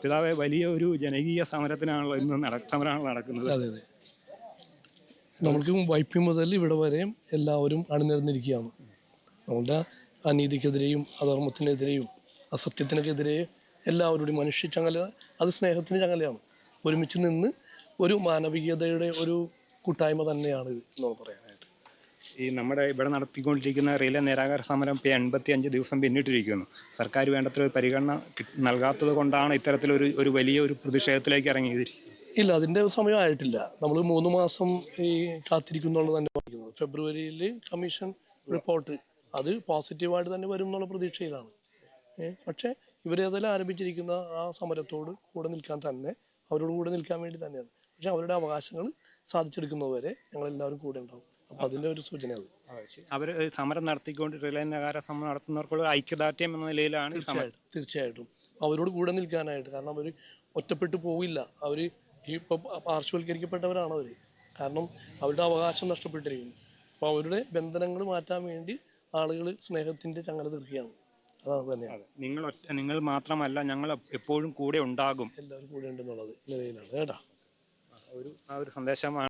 പിതാവെ, വലിയ ഒരു ജനകീയ സമരത്തിനാണല്ലോ ഇന്ന് സമരമാണല്ലോ നടക്കുന്നത്. അതെ അതെ, നമ്മൾക്ക് വൈപ്പി മുതൽ ഇവിടെ വരെയും എല്ലാവരും അണിനിരന്നിരിക്കുകയാണ്. നമ്മളുടെ അനീതിക്കെതിരെയും അധർമ്മത്തിനെതിരെയും അസത്യത്തിനെതിരെയും എല്ലാവരുടെയും മനുഷ്യ ചങ്ങല, അത് സ്നേഹത്തിൻ്റെ ചങ്ങലയാണ്. ഒരുമിച്ച് നിന്ന് ഒരു മാനവികതയുടെ ഒരു കൂട്ടായ്മ തന്നെയാണ് ഇത് എന്ന് പറയാനായിട്ട്. ഈ നമ്മുടെ ഇവിടെ നടത്തിക്കൊണ്ടിരിക്കുന്ന റിലേ നിരാഹാര സമരം ഇപ്പോൾ 85 ദിവസം പിന്നിട്ടിരിക്കുന്നു. സർക്കാർ വേണ്ടത്ര ഒരു പരിഗണന നൽകാത്തത് കൊണ്ടാണ് ഇത്തരത്തിലൊരു വലിയ ഒരു പ്രതിഷേധത്തിലേക്ക് ഇറങ്ങിയിരിക്കുന്നത്. ഇല്ല, അതിൻ്റെ സമയമായിട്ടില്ല. നമ്മൾ 3 മാസം ഈ കാത്തിരിക്കുന്നുള്ളത് തന്നെ പറയുന്നത്. ഫെബ്രുവരിയിൽ കമ്മീഷൻ റിപ്പോർട്ട് അത് പോസിറ്റീവായിട്ട് തന്നെ വരും എന്നുള്ള പ്രതീക്ഷയിലാണ്. പക്ഷേ ഇവരേതെല്ലാം ആരംഭിച്ചിരിക്കുന്ന ആ സമരത്തോട് കൂടെ നിൽക്കാൻ തന്നെ, അവരോട് കൂടെ നിൽക്കാൻ വേണ്ടി തന്നെയാണ്. പക്ഷേ അവരുടെ അവകാശങ്ങൾ സാധിച്ചെടുക്കുന്നതുവരെ ഞങ്ങളെല്ലാവരും കൂടെ ഉണ്ടാവും. അപ്പോൾ അതിൻ്റെ ഒരു സൂചന അത്. അവർ സമരം നടത്തിക്കൊണ്ട് റിലേ നിരാഹാര സമരം നടത്തുന്നവർക്കുള്ള ഐക്യദാർഢ്യം എന്ന നിലയിലാണ്. തീർച്ചയായിട്ടും അവരോട് കൂടെ നിൽക്കാനായിട്ട്. കാരണം അവർ ഒറ്റപ്പെട്ടു പോവില്ല. അവർ ഇപ്പോൾ പാർശ്വവൽക്കരിക്കപ്പെട്ടവരാണ് അവർ. കാരണം അവരുടെ അവകാശം നഷ്ടപ്പെട്ടിരിക്കുന്നു. അപ്പോൾ അവരുടെ ബന്ധനങ്ങൾ മാറ്റാൻ വേണ്ടി ആളുകൾ സ്നേഹത്തിൻ്റെ ചങ്ങല തീർക്കുകയാണ്. അതാണ് തന്നെയാണ്. നിങ്ങൾ മാത്രമല്ല, ഞങ്ങൾ എപ്പോഴും കൂടെ ഉണ്ടാകും, എല്ലാവരും കൂടെ ഉണ്ടെന്നുള്ളത് നിലയിലാണ് കേട്ടോ. ആ ഒരു സന്ദേശമാണ്